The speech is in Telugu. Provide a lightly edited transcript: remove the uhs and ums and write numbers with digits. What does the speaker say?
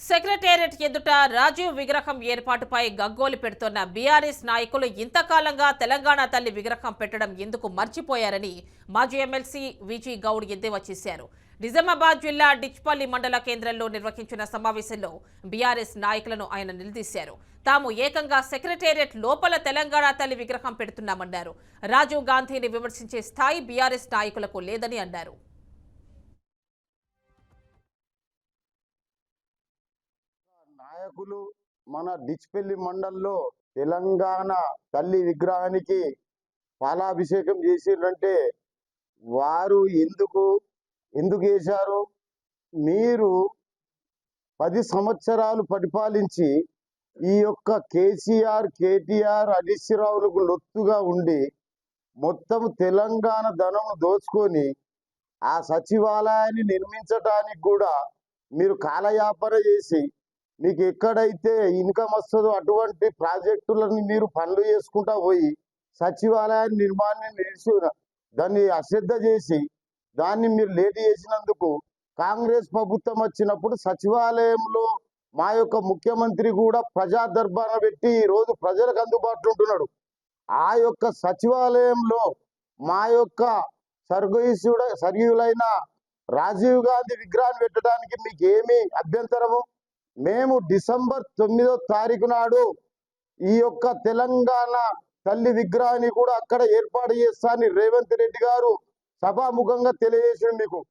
సెక్రటేరియట్ ఎదుట రాజీవ్ విగ్రహం ఏర్పాటుపై గగ్గోలు పెడుతున్న బీఆర్ఎస్ నాయకులు ఇంతకాలంగా తెలంగాణ తల్లి విగ్రహం పెట్టడం ఎందుకు మర్చిపోయారని మాజీ ఎమ్మెల్సీ విజీ గౌడ్ ఎద్దేవా చేశారు. నిజామాబాద్ జిల్లా డిచ్పల్లి మండల కేంద్రంలో నిర్వహించిన సమావేశంలో బీఆర్ఎస్ నాయకులను ఆయన నిలదీశారు. తాము ఏకంగా సెక్రటేరియట్ లోపల తెలంగాణ తల్లి విగ్రహం పెడుతున్నామన్నారు. రాజీవ్ గాంధీని విమర్శించే స్థాయి బీఆర్ఎస్ నాయకులకు లేదని అన్నారు. నాయకులు మన డిచ్పల్లి మండల్లో తెలంగాణ తల్లి విగ్రహానికి పాలాభిషేకం చేసిరంటే వారు ఎందుకు చేశారు? మీరు 10 సంవత్సరాలు పరిపాలించి ఈ యొక్క కేసీఆర్, కేటీఆర్, హరీష్ రావులకు లొత్తుగా ఉండి మొత్తం తెలంగాణ ధనం దోచుకొని ఆ సచివాలయాన్ని నిర్మించడానికి కూడా మీరు కాలయాపన చేసి మీకు ఎక్కడైతే ఇన్కమ్ వస్తుందో అటువంటి ప్రాజెక్టులని మీరు పనులు చేసుకుంటా పోయి సచివాలయాన్ని నిర్మాణాన్ని నిలిచి దాన్ని అశ్రద్ధ చేసి దాన్ని మీరు లేట్ చేసినందుకు కాంగ్రెస్ ప్రభుత్వం వచ్చినప్పుడు సచివాలయంలో మా యొక్క ముఖ్యమంత్రి కూడా ప్రజా దర్బాన పెట్టి ఈరోజు ప్రజలకు అందుబాటులో ఉంటున్నాడు. ఆ యొక్క సచివాలయంలో మా యొక్క స్వర్గీయులైన రాజీవ్ గాంధీ విగ్రహాన్ని పెట్టడానికి మీకు ఏమి అభ్యంతరము? మేము డిసెంబర్ 9వ తారీఖు నాడు ఈ యొక్క తెలంగాణ తల్లి విగ్రహాన్ని కూడా అక్కడ ఏర్పాటు చేస్తానని రేవంత్ రెడ్డి గారు సభాముఖంగా తెలియజేసింది మీకు.